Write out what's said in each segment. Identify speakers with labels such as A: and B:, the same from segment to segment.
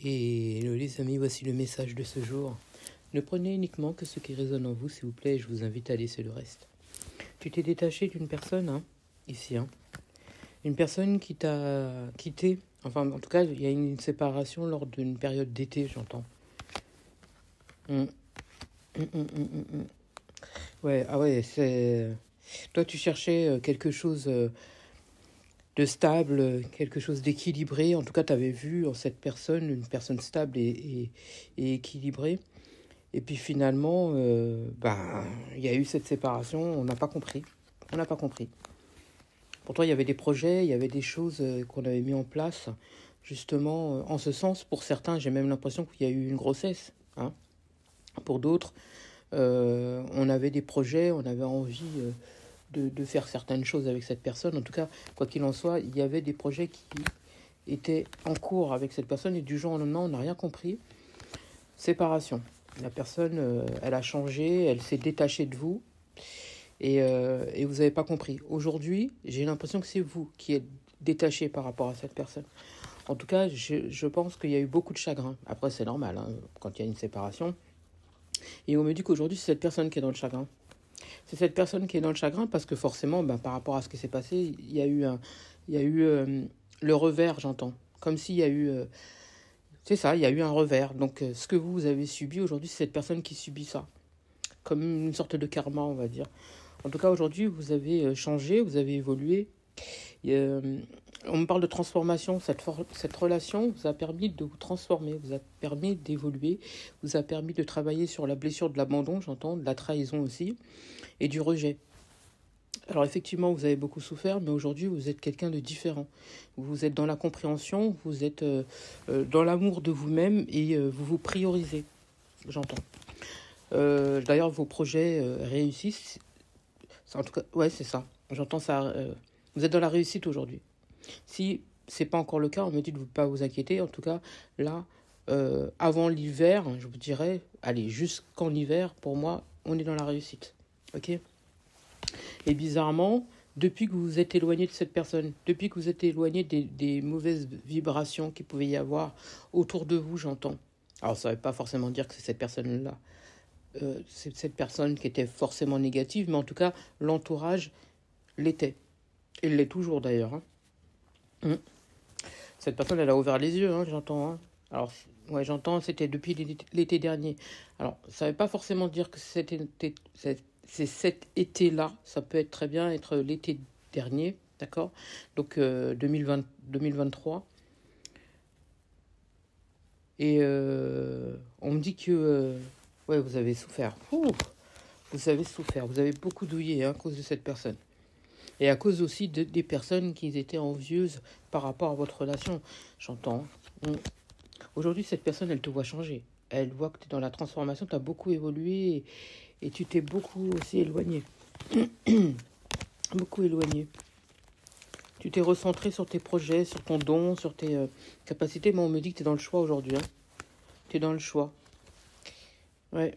A: Et hello les amis, voici le message de ce jour. Ne prenez uniquement que ce qui résonne en vous, s'il vous plaît, et je vous invite à laisser le reste. Tu t'es détaché d'une personne, ici, une personne qui t'a quitté. Enfin, en tout cas, il y a une séparation lors d'une période d'été, j'entends. Ouais, ah ouais, c'est... Toi, tu cherchais quelque chose de stable, quelque chose d'équilibré. En tout cas, tu avais vu en cette personne une personne stable et équilibrée. Et puis finalement, il y a eu cette séparation, on n'a pas compris. On n'a pas compris. Pourtant, il y avait des projets, il y avait des choses qu'on avait mis en place, justement, en ce sens. Pour certains, j'ai même l'impression qu'il y a eu une grossesse. Pour d'autres, on avait des projets, on avait envie de faire certaines choses avec cette personne. En tout cas, quoi qu'il en soit, il y avait des projets qui étaient en cours avec cette personne et du jour au lendemain, on n'a rien compris. Séparation. La personne, elle a changé, elle s'est détachée de vous et vous n'avez pas compris. Aujourd'hui, j'ai l'impression que c'est vous qui êtes détaché par rapport à cette personne. En tout cas, je pense qu'il y a eu beaucoup de chagrin. Après, c'est normal quand il y a une séparation. Et on me dit qu'aujourd'hui, c'est cette personne qui est dans le chagrin. C'est cette personne qui est dans le chagrin parce que forcément, par rapport à ce qui s'est passé, il y a eu le revers, j'entends. Comme s'il y a eu... c'est ça, il y a eu un revers. Donc, ce que vous avez subi aujourd'hui, c'est cette personne qui subit ça. Comme une sorte de karma, on va dire. En tout cas, aujourd'hui, vous avez changé, vous avez évolué. On me parle de transformation. Cette relation vous a permis de vous transformer, vous a permis d'évoluer, vous a permis de travailler sur la blessure de l'abandon, j'entends, de la trahison aussi, et du rejet. Alors effectivement, vous avez beaucoup souffert, mais aujourd'hui, vous êtes quelqu'un de différent. Vous êtes dans la compréhension, vous êtes dans l'amour de vous-même et vous vous priorisez, j'entends. D'ailleurs, vos projets réussissent. En tout cas, ouais, c'est ça. J'entends ça. Vous êtes dans la réussite aujourd'hui. Si c'est pas encore le cas, on me dit de ne pas vous inquiéter. En tout cas, là, avant l'hiver, je vous dirais, allez, jusqu'en hiver, pour moi, on est dans la réussite. Ok ? Et bizarrement, depuis que vous vous êtes éloigné de cette personne, depuis que vous êtes éloigné des mauvaises vibrations qu'il pouvait y avoir autour de vous, j'entends. Alors, ça ne veut pas forcément dire que c'est cette personne-là. C'est cette personne qui était forcément négative, mais en tout cas, l'entourage l'était. Il l'est toujours d'ailleurs. Cette personne, elle a ouvert les yeux, j'entends. Alors, ouais, j'entends, c'était depuis l'été dernier. Alors, ça ne veut pas forcément dire que c'est cet été-là. Ça peut être très bien être l'été dernier, d'accord ? Donc, 2023. Et on me dit que... ouais, vous avez souffert. Vous avez souffert. Vous avez beaucoup douillé à cause de cette personne. Et à cause aussi des personnes qui étaient envieuses par rapport à votre relation. J'entends. Aujourd'hui, cette personne, elle te voit changer. Elle voit que tu es dans la transformation, tu as beaucoup évolué et tu t'es beaucoup aussi éloigné. Beaucoup éloigné. Tu t'es recentré sur tes projets, sur ton don, sur tes capacités. Mais on me dit que tu es dans le choix aujourd'hui. Tu es dans le choix. Ouais.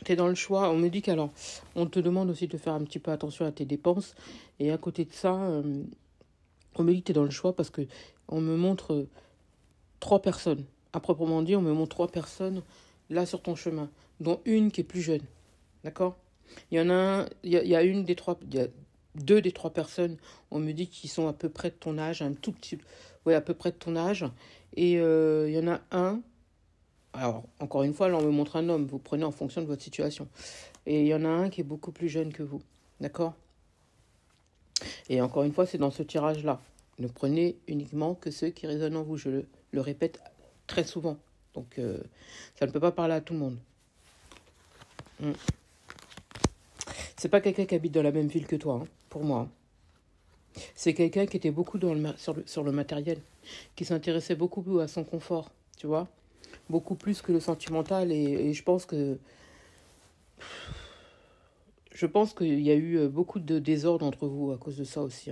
A: Tu es dans le choix. On me dit qu'alors, on te demande aussi de faire un petit peu attention à tes dépenses. Et à côté de ça, on me dit que tu es dans le choix parce que on me montre 3 personnes. À proprement dit, on me montre 3 personnes là sur ton chemin, dont une qui est plus jeune. D'accord ? Il y en a il y a une des 3, il y a 2 des 3 personnes, on me dit qu'ils sont à peu près de ton âge, un tout petit, ouais, à peu près de ton âge. Et il y en a un. Alors, encore une fois, là, on me montre un homme. Vous prenez en fonction de votre situation. Et il y en a un qui est beaucoup plus jeune que vous. D'accord ? Et encore une fois, c'est dans ce tirage-là. Ne prenez uniquement que ceux qui résonnent en vous. Je le répète très souvent. Donc, ça ne peut pas parler à tout le monde. C'est pas quelqu'un qui habite dans la même ville que toi, pour moi. C'est quelqu'un qui était beaucoup sur le matériel. Qui s'intéressait beaucoup à son confort, tu vois ? Beaucoup plus que le sentimental et je pense qu'il y a eu beaucoup de désordre entre vous à cause de ça aussi.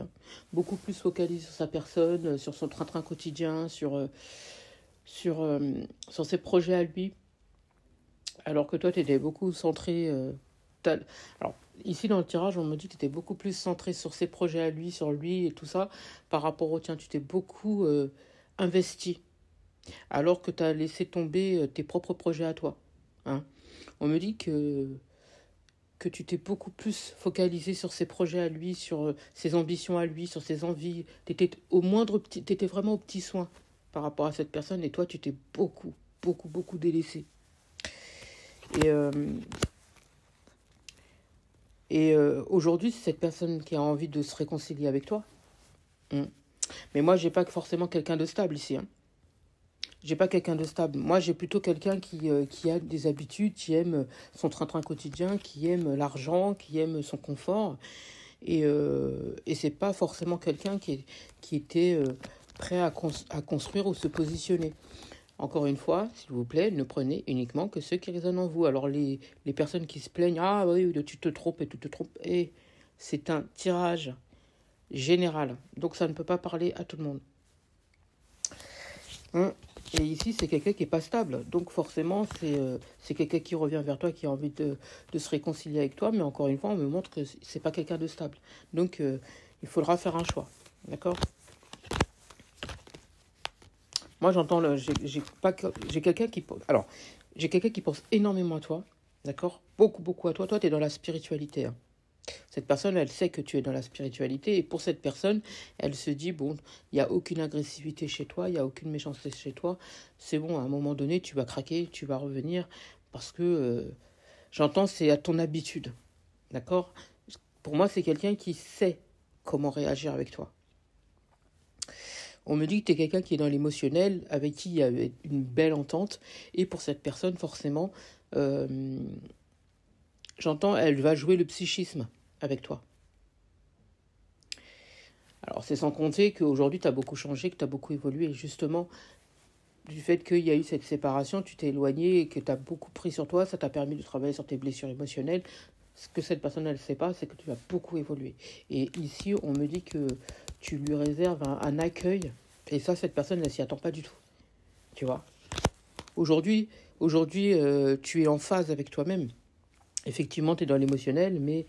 A: Beaucoup plus focalisé sur sa personne, sur son train-train quotidien, sur ses projets à lui. Alors que toi, tu étais beaucoup centré... Alors, ici dans le tirage, on me dit que tu étais beaucoup plus centré sur ses projets à lui, sur lui et tout ça, par rapport au tien. Tu t'es beaucoup investi. alors que tu as laissé tomber tes propres projets à toi. Hein. On me dit que tu t'es beaucoup plus focalisé sur ses projets à lui, sur ses ambitions à lui, sur ses envies. Tu étais t'étais vraiment au petit soin par rapport à cette personne et toi, tu t'es beaucoup délaissé. Et, aujourd'hui, c'est cette personne qui a envie de se réconcilier avec toi. Mais moi, j'ai pas forcément quelqu'un de stable ici. Hein. J'ai pas quelqu'un de stable. Moi, j'ai plutôt quelqu'un qui a des habitudes, qui aime son train-train quotidien, qui aime l'argent, qui aime son confort. Et c'est pas forcément quelqu'un qui était prêt à construire ou se positionner. Encore une fois, s'il vous plaît, ne prenez uniquement que ceux qui résonnent en vous. Alors les personnes qui se plaignent, ah oui, tu te trompes et tu te trompes, et c'est un tirage général. Donc ça ne peut pas parler à tout le monde. Et ici, c'est quelqu'un qui n'est pas stable. Donc forcément, c'est quelqu'un qui revient vers toi, qui a envie de se réconcilier avec toi. Mais encore une fois, on me montre que ce n'est pas quelqu'un de stable. Donc il faudra faire un choix. D'accord ? Moi, j'entends, j'ai quelqu'un qui... Alors, j'ai quelqu'un qui pense énormément à toi. D'accord ? Beaucoup à toi. Toi, tu es dans la spiritualité. Hein. Cette personne, elle sait que tu es dans la spiritualité. Et pour cette personne, elle se dit, bon, il n'y a aucune agressivité chez toi, il n'y a aucune méchanceté chez toi. C'est bon, à un moment donné, tu vas craquer, tu vas revenir. Parce que, j'entends, c'est à ton habitude. D'accord ? Pour moi, c'est quelqu'un qui sait comment réagir avec toi. On me dit que tu es quelqu'un qui est dans l'émotionnel, avec qui il y a une belle entente. Et pour cette personne, forcément, j'entends, elle va jouer le psychisme avec toi. Alors, c'est sans compter qu'aujourd'hui, tu as beaucoup changé, que tu as beaucoup évolué. Et justement, du fait qu'il y a eu cette séparation, tu t'es éloigné et que tu as beaucoup pris sur toi, ça t'a permis de travailler sur tes blessures émotionnelles. Ce que cette personne, elle ne sait pas, c'est que tu as beaucoup évolué. Et ici, on me dit que tu lui réserves un accueil. Et ça, cette personne, elle ne s'y attend pas du tout. Tu vois ? Aujourd'hui, tu es en phase avec toi-même. Effectivement, tu es dans l'émotionnel, mais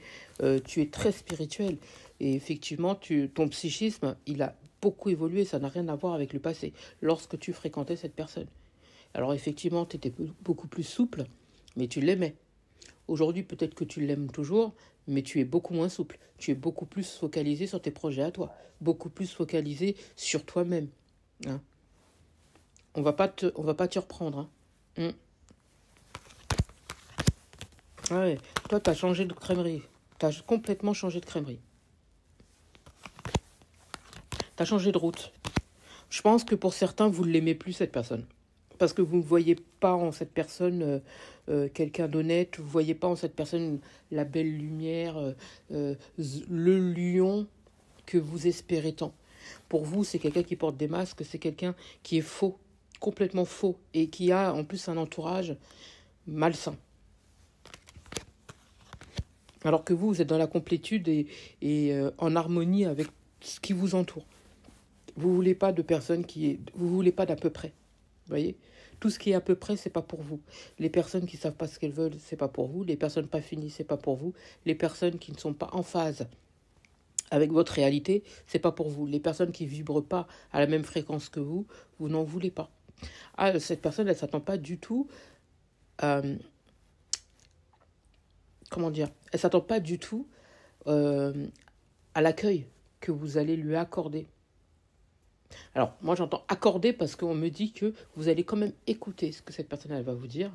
A: tu es très spirituel. Et effectivement, ton psychisme, il a beaucoup évolué. Ça n'a rien à voir avec le passé, lorsque tu fréquentais cette personne. Alors effectivement, tu étais beaucoup plus souple, mais tu l'aimais. Aujourd'hui, peut-être que tu l'aimes toujours, mais tu es beaucoup moins souple. Tu es beaucoup plus focalisé sur tes projets à toi. Beaucoup plus focalisé sur toi-même. Hein. On va pas t'y reprendre. Hein. Ouais. Toi, tu as changé de crèmerie. Tu as complètement changé de crèmerie. Tu as changé de route. Je pense que pour certains, vous ne l'aimez plus, cette personne. Parce que vous ne voyez pas en cette personne quelqu'un d'honnête. Vous ne voyez pas en cette personne la belle lumière, le lion que vous espérez tant. Pour vous, c'est quelqu'un qui porte des masques. C'est quelqu'un qui est faux, complètement faux. Et qui a en plus un entourage malsain. Alors que vous êtes dans la complétude et en harmonie avec ce qui vous entoure. Vous voulez pas de personnes vous voulez pas d'à peu près. Vous voyez ? Tout ce qui est à peu près, c'est pas pour vous. Les personnes qui savent pas ce qu'elles veulent, c'est pas pour vous. Les personnes pas finies, c'est pas pour vous. Les personnes qui ne sont pas en phase avec votre réalité, c'est pas pour vous. Les personnes qui vibrent pas à la même fréquence que vous, vous n'en voulez pas. Ah, cette personne, elle s'attend pas du tout comment dire, elle s'attend pas du tout à l'accueil que vous allez lui accorder. Alors, moi j'entends accorder parce qu'on me dit que vous allez quand même écouter ce que cette personne elle va vous dire,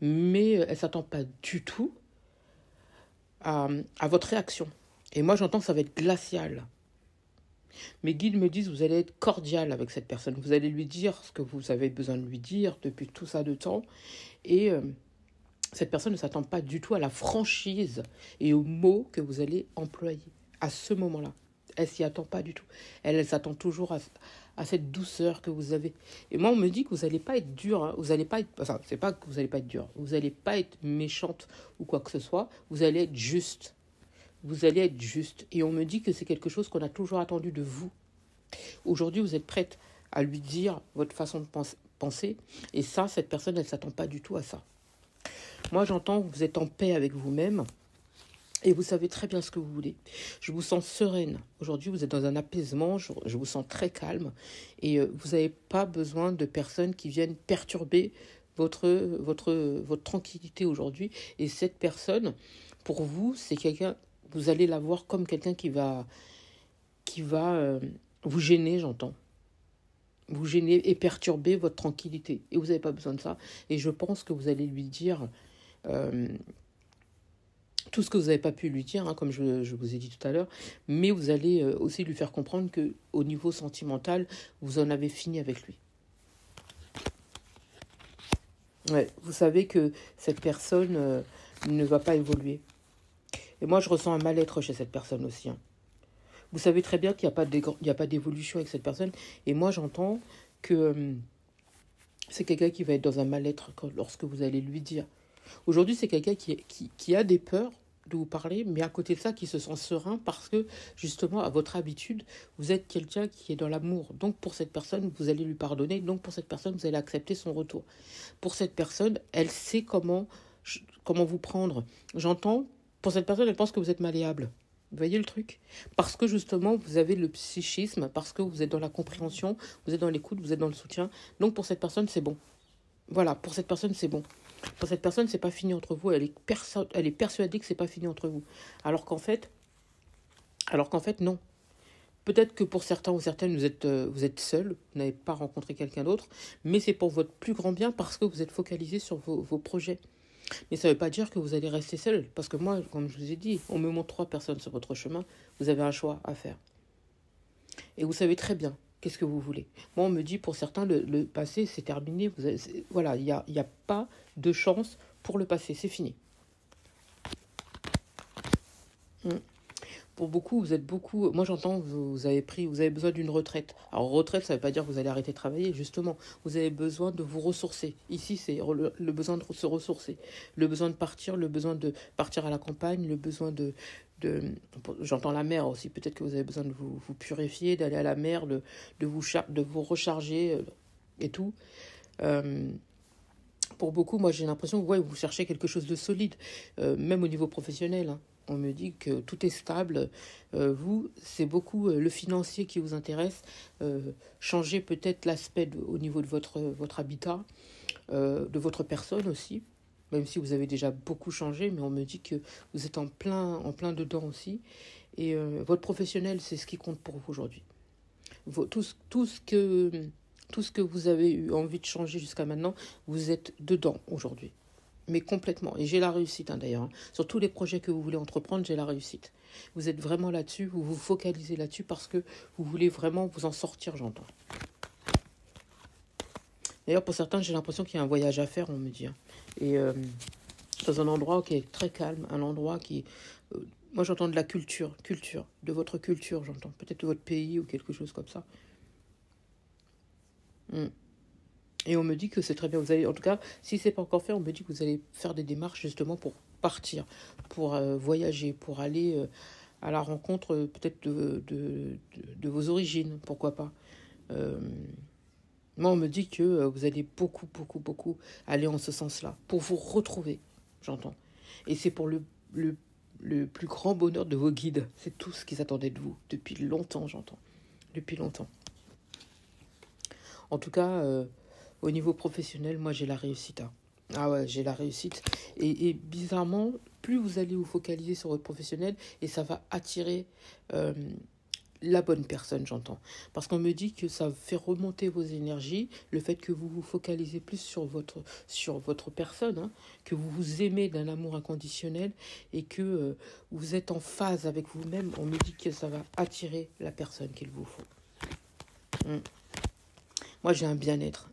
A: mais elle s'attend pas du tout à votre réaction. Et moi j'entends que ça va être glacial. Mes guides me disent vous allez être cordial avec cette personne, vous allez lui dire ce que vous avez besoin de lui dire depuis tout ça de temps, et cette personne ne s'attend pas du tout à la franchise et aux mots que vous allez employer à ce moment-là. Elle s'y attend pas du tout. Elle s'attend toujours à cette douceur que vous avez. Et moi, on me dit que vous n'allez pas être dur. Hein. Vous n'allez pas être... Enfin, c'est pas que vous n'allez pas être dur. Vous n'allez pas être méchante ou quoi que ce soit. Vous allez être juste. Vous allez être juste. Et on me dit que c'est quelque chose qu'on a toujours attendu de vous. Aujourd'hui, vous êtes prête à lui dire votre façon de penser. Et ça, cette personne, elle ne s'attend pas du tout à ça. Moi, j'entends que vous êtes en paix avec vous-même. Et vous savez très bien ce que vous voulez. Je vous sens sereine. Aujourd'hui, vous êtes dans un apaisement. Je vous sens très calme. Et vous n'avez pas besoin de personnes qui viennent perturber votre tranquillité aujourd'hui. Et cette personne, pour vous, c'est quelqu'un, vous allez la voir comme quelqu'un qui va vous gêner, j'entends. Vous gêner et perturber votre tranquillité. Et vous n'avez pas besoin de ça. Et je pense que vous allez lui dire tout ce que vous n'avez pas pu lui dire, hein, comme je vous ai dit tout à l'heure, mais vous allez aussi lui faire comprendre qu'au niveau sentimental, vous en avez fini avec lui. Ouais, vous savez que cette personne ne va pas évoluer. Et moi, je ressens un mal-être chez cette personne aussi. Hein. Vous savez très bien qu'il n'y a pas d'évolution avec cette personne. Et moi, j'entends que c'est quelqu'un qui va être dans un mal-être lorsque vous allez lui dire. Aujourd'hui, c'est quelqu'un qui a des peurs de vous parler, mais à côté de ça, qui se sent serein parce que, justement, à votre habitude, vous êtes quelqu'un qui est dans l'amour. Donc, pour cette personne, vous allez lui pardonner. Donc, pour cette personne, vous allez accepter son retour. Pour cette personne, elle sait comment vous prendre. J'entends, pour cette personne, elle pense que vous êtes malléable. Vous voyez le truc? Parce que justement, vous avez le psychisme, parce que vous êtes dans la compréhension, vous êtes dans l'écoute, vous êtes dans le soutien. Donc pour cette personne, c'est bon. Voilà, pour cette personne, c'est bon. Pour cette personne, c'est pas fini entre vous. Elle est persuadée que c'est pas fini entre vous. Alors qu'en fait, non. Peut-être que pour certains ou certaines, vous êtes seul, vous n'avez pas rencontré quelqu'un d'autre, mais c'est pour votre plus grand bien parce que vous êtes focalisé sur vos projets. Mais ça ne veut pas dire que vous allez rester seul, parce que moi, comme je vous ai dit, on me montre 3 personnes sur votre chemin, vous avez un choix à faire. Et vous savez très bien qu'est-ce que vous voulez. Moi, on me dit, pour certains, le passé, c'est terminé. Voilà, il n'y a pas de chance pour le passé, c'est fini. Pour beaucoup, vous êtes beaucoup... Moi, j'entends, vous avez besoin d'une retraite. Alors, retraite, ça ne veut pas dire que vous allez arrêter de travailler, justement. Vous avez besoin de vous ressourcer. Ici, c'est le besoin de se ressourcer. Le besoin de partir, le besoin de partir à la campagne, le besoin j'entends la mer aussi. Peut-être que vous avez besoin de vous purifier, d'aller à la mer, de vous recharger et tout. Pour beaucoup, moi, j'ai l'impression que vous cherchez quelque chose de solide, même au niveau professionnel, hein. On me dit que tout est stable. Vous, c'est beaucoup le financier qui vous intéresse. Changer peut-être l'aspect au niveau de votre habitat, de votre personne aussi, même si vous avez déjà beaucoup changé, mais on me dit que vous êtes en plein dedans aussi. Et votre professionnel, c'est ce qui compte pour vous aujourd'hui. Tout ce que vous avez eu envie de changer jusqu'à maintenant, vous êtes dedans aujourd'hui. Mais complètement. Et j'ai la réussite, hein, d'ailleurs. Hein. Sur tous les projets que vous voulez entreprendre, j'ai la réussite. Vous êtes vraiment là-dessus, vous vous focalisez là-dessus parce que vous voulez vraiment vous en sortir, j'entends. D'ailleurs, pour certains, j'ai l'impression qu'il y a un voyage à faire, on me dit. Hein. Et dans un endroit qui est très calme, un endroit qui... moi, j'entends de la culture, de votre culture, j'entends. Peut-être de votre pays ou quelque chose comme ça. Et on me dit que c'est très bien. Vous allez, en tout cas, si c'est pas encore fait, on me dit que vous allez faire des démarches justement pour partir, pour voyager, pour aller à la rencontre peut-être de vos origines, pourquoi pas. Moi, on me dit que vous allez beaucoup aller en ce sens-là, pour vous retrouver, j'entends. Et c'est pour le plus grand bonheur de vos guides. C'est tout ce qu'ils attendaient de vous, depuis longtemps, j'entends. Depuis longtemps. En tout cas... au niveau professionnel, moi, j'ai la réussite. Hein. Ah ouais, j'ai la réussite. Et bizarrement, plus vous allez vous focaliser sur votre professionnel, et ça va attirer la bonne personne, j'entends. Parce qu'on me dit que ça fait remonter vos énergies, le fait que vous vous focalisez plus sur votre personne, hein, que vous vous aimez d'un amour inconditionnel, et que vous êtes en phase avec vous-même. On me dit que ça va attirer la personne qu'il vous faut. Moi, j'ai un bien-être,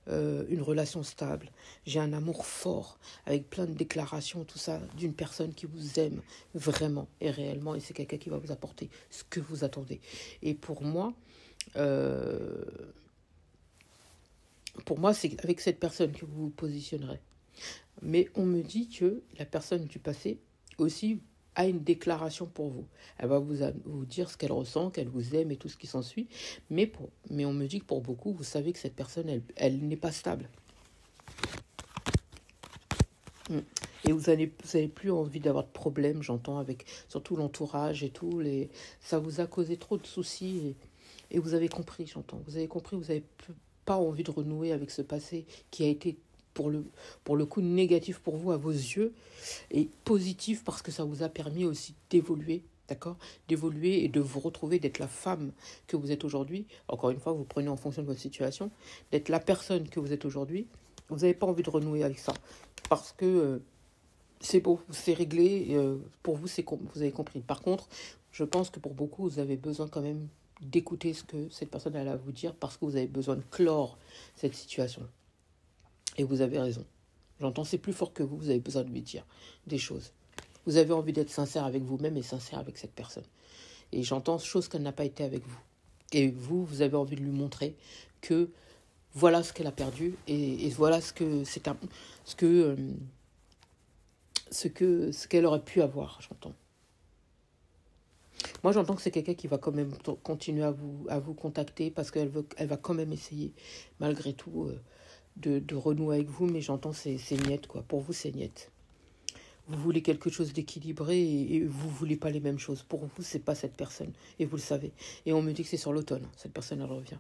A: une relation stable. J'ai un amour fort, avec plein de déclarations, tout ça, d'une personne qui vous aime vraiment et réellement. Et c'est quelqu'un qui va vous apporter ce que vous attendez. Et pour moi, c'est avec cette personne que vous vous positionnerez. Mais on me dit que la personne du passé aussi a une déclaration pour vous. Elle va vous dire ce qu'elle ressent, qu'elle vous aime et tout ce qui s'ensuit. Mais on me dit que pour beaucoup, vous savez que cette personne, elle n'est pas stable. Et vous avez plus envie d'avoir de problèmes, j'entends, avec surtout l'entourage et tout. Ça vous a causé trop de soucis et vous avez compris, j'entends. Vous avez compris, vous avez pas envie de renouer avec ce passé qui a été pour le coup négatif pour vous à vos yeux et positif parce que ça vous a permis aussi d'évoluer, d'accord, d'évoluer et de vous retrouver, d'être la femme que vous êtes aujourd'hui. Encore une fois, vous prenez en fonction de votre situation, d'être la personne que vous êtes aujourd'hui. Vous n'avez pas envie de renouer avec ça parce que c'est beau, c'est réglé, pour vous, vous avez compris. Par contre, je pense que pour beaucoup, vous avez besoin quand même d'écouter ce que cette personne a à vous dire parce que vous avez besoin de clore cette situation. Et vous avez raison. J'entends, c'est plus fort que vous avez besoin de lui dire des choses. Vous avez envie d'être sincère avec vous-même et sincère avec cette personne. Et j'entends chose qu'elle n'a pas été avec vous. Et vous avez envie de lui montrer que voilà ce qu'elle a perdu et voilà ce que c'est ce qu'elle aurait pu avoir, j'entends. Moi, j'entends que c'est quelqu'un qui va quand même continuer à vous contacter parce elle va quand même essayer, malgré tout, de renouer avec vous, mais j'entends c'est niette, quoi. Pour vous, c'est niette. Vous voulez quelque chose d'équilibré et vous voulez pas les mêmes choses. Pour vous, c'est pas cette personne. Et vous le savez. Et on me dit que c'est sur l'automne. Cette personne, elle revient.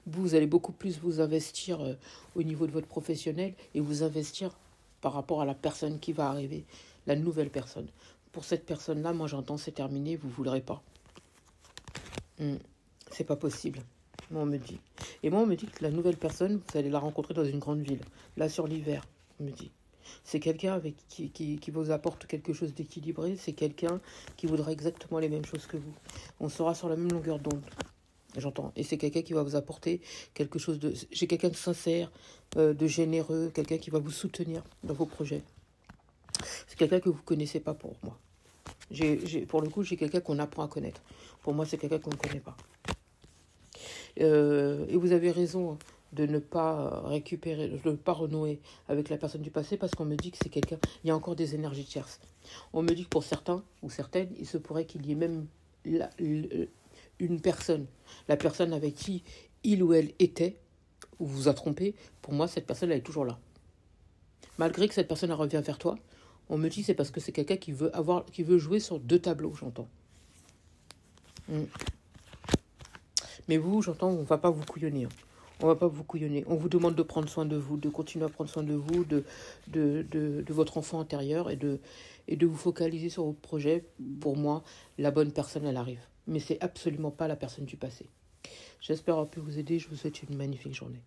A: Vous allez beaucoup plus vous investir au niveau de votre professionnel et vous investir par rapport à la personne qui va arriver, la nouvelle personne. Pour cette personne-là, moi j'entends c'est terminé, vous ne voudrez pas. C'est pas possible. Moi on me dit. Et moi on me dit que la nouvelle personne, vous allez la rencontrer dans une grande ville. Là sur l'hiver, on me dit. C'est quelqu'un avec qui vous apporte quelque chose d'équilibré. C'est quelqu'un qui voudra exactement les mêmes choses que vous. On sera sur la même longueur d'onde. J'entends. Et c'est quelqu'un qui va vous apporter quelque chose de... J'ai quelqu'un de sincère, de généreux, quelqu'un qui va vous soutenir dans vos projets. C'est quelqu'un que vous ne connaissez pas pour moi. Pour le coup, j'ai quelqu'un qu'on apprend à connaître. Pour moi, c'est quelqu'un qu'on ne connaît pas. Et vous avez raison de ne pas récupérer, de ne pas renouer avec la personne du passé parce qu'on me dit que c'est quelqu'un... Il y a encore des énergies tierces. On me dit que pour certains ou certaines, il se pourrait qu'il y ait même une personne, la personne avec qui il ou elle était, ou vous a trompé. Pour moi, cette personne, elle est toujours là. Malgré que cette personne elle revient vers toi, on me dit que c'est parce que c'est quelqu'un qui veut jouer sur deux tableaux, j'entends. Mais vous, j'entends, on ne va pas vous couillonner. On va pas vous couillonner. On vous demande de prendre soin de vous, de continuer à prendre soin de vous, de votre enfant intérieur et de vous focaliser sur vos projets. Pour moi, la bonne personne, elle arrive. Mais c'est absolument pas la personne du passé. J'espère avoir pu vous aider. Je vous souhaite une magnifique journée.